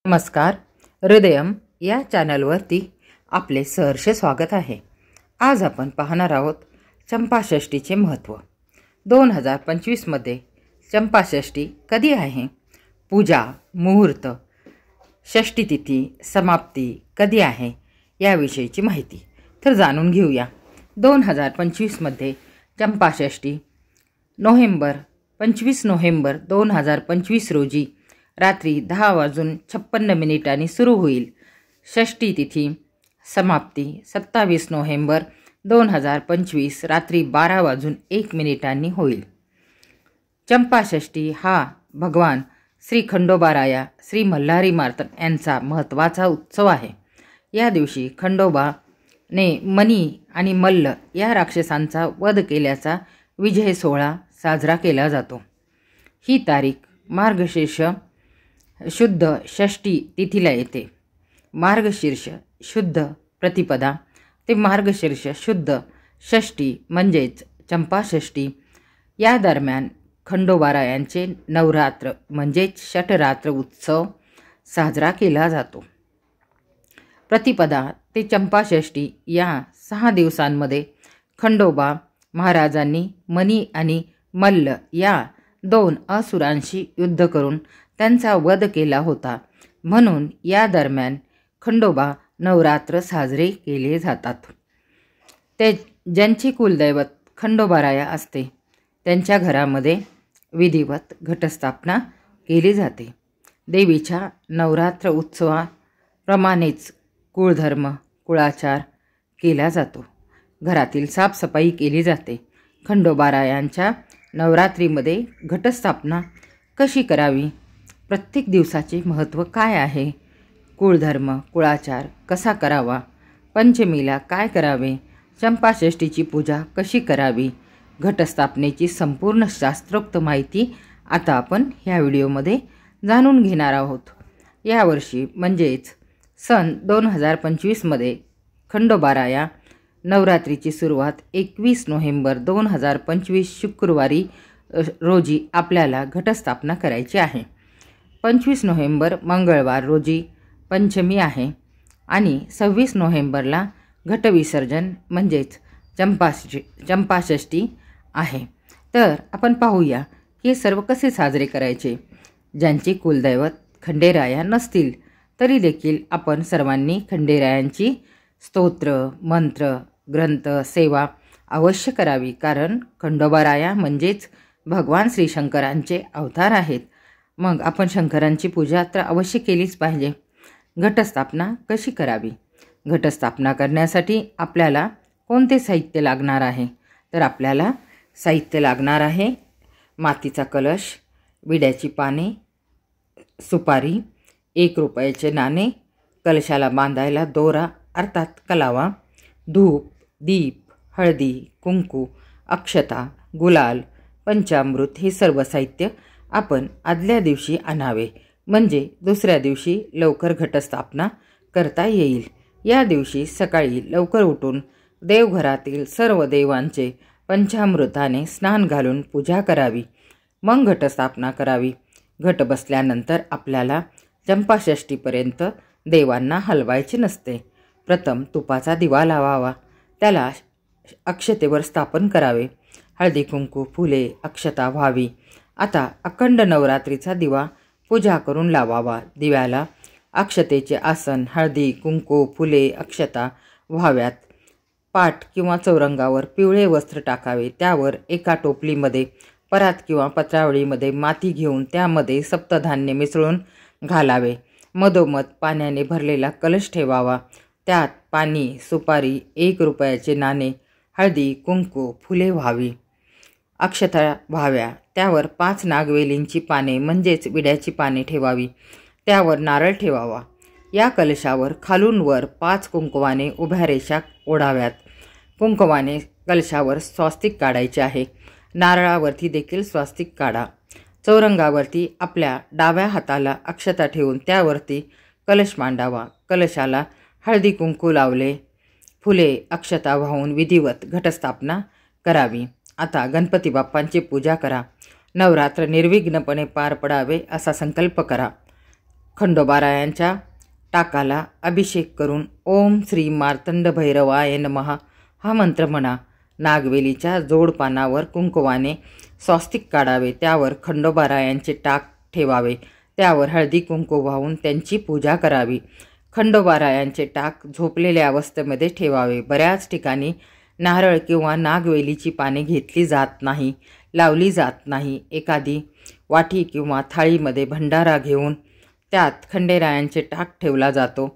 नमस्कार. हृदयम या चॅनलवरती आपले सहर्ष स्वागत आहे. आज आपण पाहणार आहोत चंपाषष्ठीचे महत्त्व. 2025 मध्ये चंपाषष्ठी कधी आहे, पूजा, मुहूर्त, षष्ठी तिथी, समाप्ती कधी आहे याविषयीची माहिती तर जाणून घेऊया. 2025 मध्ये चंपाषष्ठी 25 नोव्हेंबर 2025 रोजी रात्री 10:56 सुरू होईल. षष्ठी तिथी समाप्ती 27 नोव्हेंबर 2025 रात्री 12:01 होईल. चंपाषष्ठी हा भगवान श्री खंडोबाराया श्री मल्हारी मार्तंड यांचा महत्त्वाचा उत्सव आहे. या दिवशी खंडोबाने मनी आणि मल्ल या राक्षसांचा वध केल्याचा विजय सोहळा साजरा केला जातो. ही तारीख मार्गशीर्ष शुद्ध षष्ठी तिथीला येते. मार्गशीर्ष शुद्ध प्रतिपदा ते मार्गशीर्ष शुद्ध षष्ठी म्हणजेच चंपाषष्ठी या दरम्यान खंडोबारायांचे नवरात्र म्हणजेच षटरात्र उत्सव साजरा केला जातो. प्रतिपदा ते चंपाषष्ठी या 6 दिवसांमध्ये खंडोबा महाराजांनी मनी आणि मल्ल या 2 असुरांशी युद्ध करून त्यांचा वध केला होता. म्हणून या दरम्यान खंडोबा नवरात्र साजरे केले जातात. ते ज्यांची कुलदैवत खंडोबाराया असते त्यांच्या घरामध्ये विधिवत घटस्थापना केली जाते. देवीच्या नवरात्र उत्सवाप्रमाणेच कुळधर्म कुळाचार केला जातो. घरातील साफसफाई केली जाते. खंडोबारायांच्या नवरात्रीमध्ये घटस्थापना कशी करावी, प्रत्येक दिवसाचे महत्त्व काय आहे, कुळधर्म कुळाचार कसा करावा, पंचमीला काय करावे, चंपाषष्ठीची पूजा कशी करावी, घटस्थापनेची संपूर्ण शास्त्रोक्त माहिती आता आपण ह्या व्हिडिओमध्ये जाणून घेणार आहोत. यावर्षी म्हणजेच सन 2025 मध्ये खंडोबाराया नवरात्रीची सुरुवात 21 नोव्हेंबर 2025 शुक्रवारी रोजी आपल्याला घटस्थापना करायची आहे. 25 नोव्हेंबर मंगळवार रोजी पंचमी आहे आणि 26 नोव्हेंबरला घटविसर्जन म्हणजेच चंपाषष्ठी आहे. तर आपण पाहूया हे सर्व कसे साजरे करायचे. ज्यांची कुलदैवत खंडेराया नसतील तरी देखील आपण सर्वांनी खंडेरायांची स्तोत्र मंत्र ग्रंथ सेवा अवश्य करावी. कारण खंडोबाराया म्हणजेच भगवान श्री शंकरांचे अवतार आहेत. मग आपण शंकरांची पूजा तर अवश्य केलीच पाहिजे. घटस्थापना कशी करावी, घटस्थापना करण्यासाठी आपल्याला कोणते साहित्य लागणार आहे, तर आपल्याला साहित्य लागणार आहे मातीचा कलश, विड्याची पाने, सुपारी, 1 रुपयाचे नाणे, कलशाला बांधायला दोरा अर्थात कलावा, धूप दीप हळदी कुंकू अक्षता गुलाल पंचामृत हे सर्व साहित्य आपण आदल्या दिवशी आणावे. म्हणजे दुसऱ्या दिवशी लवकर घटस्थापना करता येईल. या दिवशी सकाळी लवकर उठून देवघरातील सर्व देवांचे पंचामृताने स्नान घालून पूजा करावी. मग घटस्थापना करावी. घट बसल्यानंतर आपल्याला चंपाषष्ठीपर्यंत देवांना हलवायचे नसते. प्रथम तुपाचा दिवा लावावा. त्याला अक्षतेवर स्थापन करावे. हळदी कुंकू फुले अक्षता व्हावी. आता अखंड नवरात्रीचा दिवा पूजा करून लावावा. दिव्याला अक्षतेचे आसन, हळदी कुंकू फुले अक्षता व्हाव्यात. पाट किंवा चौरंगावर पिवळे वस्त्र टाकावे. त्यावर एका टोपलीमध्ये परात किंवा पत्रावळीमध्ये माती घेऊन त्यामध्ये सप्तधान्य मिसळून घालावे. मधोमध पाण्याने भरलेला कलश ठेवावा. त्यात पाणी सुपारी 1 रुपयाचे नाणे हळदी कुंकू फुले व्हावी. अक्षता व्हाव्या. त्यावर 5 नागवेलींची पाने म्हणजेच विड्याची पाने ठेवावी. त्यावर नारळ ठेवावा. या कलशावर खालून वर 5 कुंकवाने उभ्या रेषा ओढाव्यात. कुंकवाने कलशावर स्वास्तिक काढायचे आहे. नारळावरती देखील स्वास्तिक काढा. चौरंगावरती आपल्या डाव्या हाताला अक्षता ठेवून त्यावरती कलश मांडावा. कलशाला हळदी कुंकू लावले. फुले अक्षता वाहून विधिवत घटस्थापना करावी. आता गणपती बाप्पांची पूजा करा. नवरात्र निर्विघ्नपणे पार पडावे असा संकल्प करा. खंडोबारायांच्या टाकाला अभिषेक करून ओम श्री मार्तंड भैरवाय नमः हा मंत्र म्हणा. नागवेलीच्या जोडपानावर कुंकवाने स्वस्तिक काढावे. त्यावर खंडोबारायांचे टाक ठेवावे. त्यावर हळदी कुंकू वाहून त्यांची पूजा करावी. खंडोबारायांचे टाक झोपलेल्या अवस्थेमध्ये ठेवावे. बऱ्याच ठिकाणी नारळ किंवा नागवेलीची पाने घेतली जात नाही, लावली जात नाही. एखादी वाटी किंवा थाळीमध्ये भंडारा घेऊन त्यात खंडेरायांचे टाक ठेवला जातो.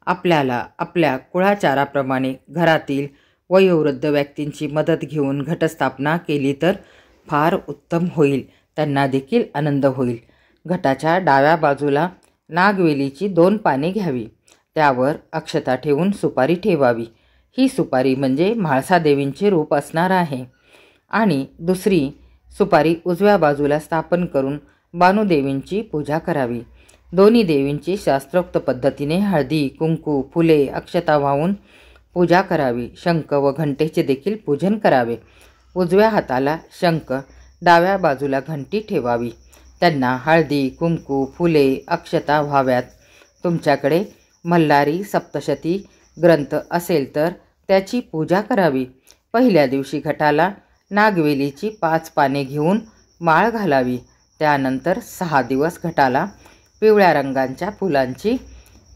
आपल्याला आपल्या कुळाचाराप्रमाणे घरातील वयोवृद्ध व्यक्तींची मदत घेऊन घटस्थापना केली तर फार उत्तम होईल. त्यांना देखील आनंद होईल. घटाच्या डाव्या बाजूला नागवेलीची 2 पाने घ्यावी. त्यावर अक्षता ठेवून सुपारी ठेवावी. ही सुपारी म्हणजे म्हाळसादेवींचे रूप असणार आहे. आणि दुसरी सुपारी उजव्या बाजूला स्थापन करून बानुदेवींची पूजा करावी. दोन्ही देवींची शास्त्रोक्त पद्धतीने हळदी कुंकू फुले अक्षता वाहून पूजा करावी. शंख व घंटेचे देखील पूजन करावे. उजव्या हाताला शंख, डाव्या बाजूला घंटी ठेवावी. त्यांना हळदी कुंकू फुले अक्षता व्हाव्यात. तुमच्याकडे मल्हारी सप्तशती ग्रंथ असेल तर त्याची पूजा करावी. पहिल्या दिवशी घटाला नागवेलीची 5 पाने घेऊन माळ घालावी. त्यानंतर 6 दिवस घटाला पिवळ्या रंगाच्या फुलांची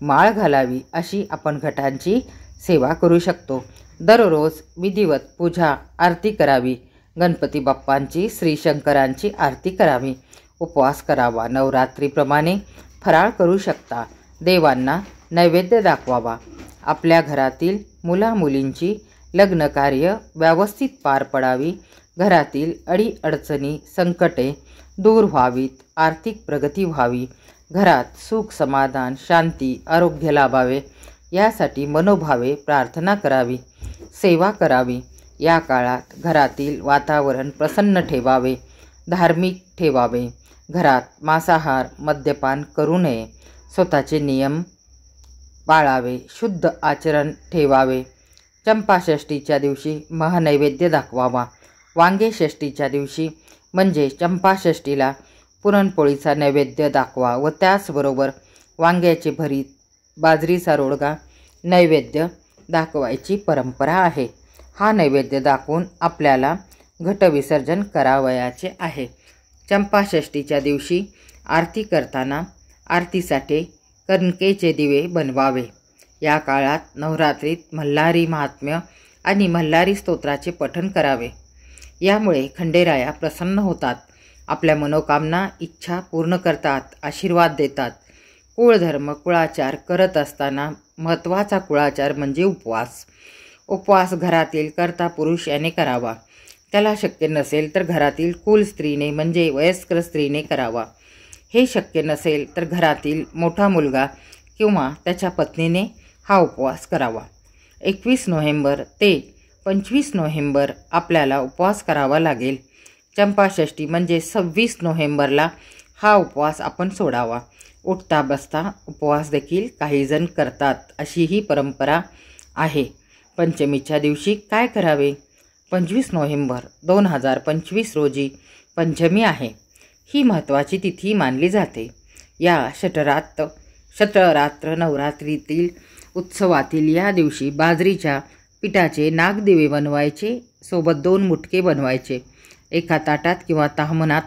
माळ घालावी. अशी आपण घटांची सेवा करू शकतो. दररोज विधिवत पूजा आरती करावी. गणपती बाप्पांची श्रीशंकरांची आरती करावी. उपवास करावा. नवरात्रीप्रमाणे फराळ करू शकता. देवांना नैवेद्य दाखवावा. आपल्या घरातील मुलामुलींची लग्नकार्य व्यवस्थित पार पडावी. घरातील अडीअडचणी संकटे दूर व्हावीत. आर्थिक प्रगती व्हावी. घरात सुख समाधान शांती आरोग्य लाभावे यासाठी मनोभावे प्रार्थना करावी. सेवा करावी. या काळात घरातील वातावरण प्रसन्न ठेवावे. धार्मिक ठेवावे. घरात मांसाहार मद्यपान करू नये. स्वतःचे नियम पाळावे. शुद्ध आचरण ठेवावे. चंपाषष्ठीच्या दिवशी महानैवेद्य दाखवावा. वांगे षष्ठीच्या दिवशी म्हणजे चंपाषष्ठीला पुरणपोळीचा नैवेद्य दाखवा व त्याचबरोबर वांग्याचे भरीत बाजरीचा रोडगा नैवेद्य दाखवायची परंपरा आहे. हा नैवेद्य दाखवून आपल्याला घटविसर्जन करावयाचे आहे. चंपाषष्ठीच्या दिवशी आरती करताना आरतीसाठी कणकेचे दिवे बनवावे. या काळात नवरात्रीत मल्हारी महात्म्य आणि मल्हारी स्तोत्राचे पठण करावे. यामुळे खंडेराया प्रसन्न होतात. आपल्या मनोकामना इच्छा पूर्ण करतात. आशीर्वाद देतात. कुळधर्म कुळाचार करत असताना महत्त्वाचा कुळाचार म्हणजे उपवास. उपवास घरातील कर्ता पुरुष याने करावा. त्याला शक्य नसेल तर घरातील कुल स्त्रीने म्हणजे वयस्कर स्त्रीने करावा. हे शक्य नसेल तर घरातील मोठा मुलगा किंवा त्याच्या पत्नीने हा उपवास करावा. 21 नोव्हेंबर ते 25 नोव्हेंबर आपल्याला उपवास करावा लागेल. चंपाषष्ठी म्हणजे 26 नोव्हेंबरला हा उपवास आपण सोडावा. उठता बसता उपवास देखील काहीजण करतात. अशी ही परंपरा आहे. पंचमीच्या दिवशी काय करावे? 25 नोव्हेंबर 2025 रोजी पंचमी आहे. ही महत्त्वाची तिथी मानली जाते. या शतरात्र नवरात्रीतील उत्सवातील या दिवशी बाजरीच्या पिठाचे नागदिवे बनवायचे. सोबत 2 मुटके बनवायचे. एका ताटात किंवा ताम्हनात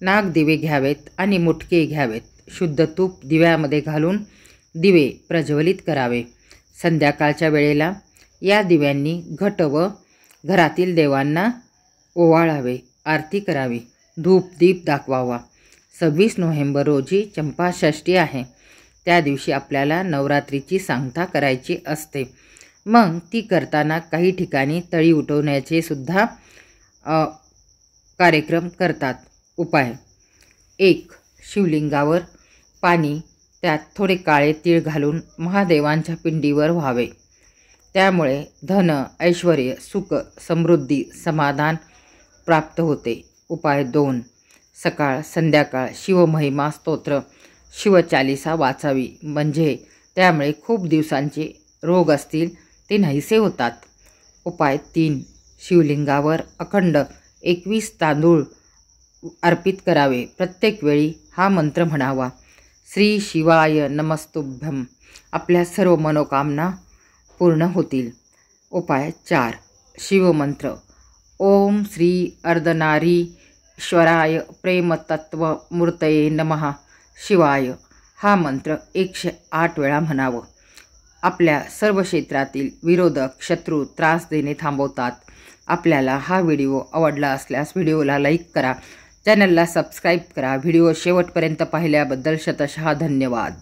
नागदिवे घ्यावेत आणि मुटके घ्यावेत. शुद्ध तूप दिव्यामध्ये घालून दिवे प्रज्वलित करावे. संध्याकाळच्या वेळेला या दिव्यांनी घट व घरातील देवांना ओवाळावे. आरती करावी. धूप दीप दाखवावा. 26 नोव्हेंबर रोजी चंपाषष्ठी आहे. त्या दिवशी आपल्याला नवरात्रीची सांगता करायची असते. मग ती करताना काही ठिकाणी तळी उठवण्याचे सुद्धा कार्यक्रम करतात. उपाय: 1. शिवलिंगावर पाणी, त्यात थोडे काळे तीळ घालून महादेवांच्या पिंडीवर व्हावे. त्यामुळे धन ऐश्वर्य सुख समृद्धी समाधान प्राप्त होते. उपाय 2. सकाळ संध्याकाळ शिवमहिमा स्तोत्र शिवचालिसा वाचावी. म्हणजे त्यामुळे खूप दिवसांचे रोग असतील ते नाहीसे होतात. उपाय 3. शिवलिंगावर अखंड 21 तांदूळ अर्पित करावे. प्रत्येक वेळी हा मंत्र म्हणावा. श्री शिवाय नमस्तुभ्यम. आपल्या सर्व मनोकामना पूर्ण होतील. उपाय 4. शिवमंत्र. ओम श्री अर्धनारीश्वराय प्रेमतत्व मूर्तये नमः शिवाय. हा मंत्र 108 वेळा म्हणावं. आपल्या सर्व क्षेत्रातील विरोधक शत्रू त्रास देणे थांबवतात. आपल्याला हा व्हिडिओ आवडला असल्यास व्हिडिओला लाईक करा, चॅनलला सबस्क्राईब करा. व्हिडिओ शेवटपर्यंत पाहिल्याबद्दल शतशः धन्यवाद.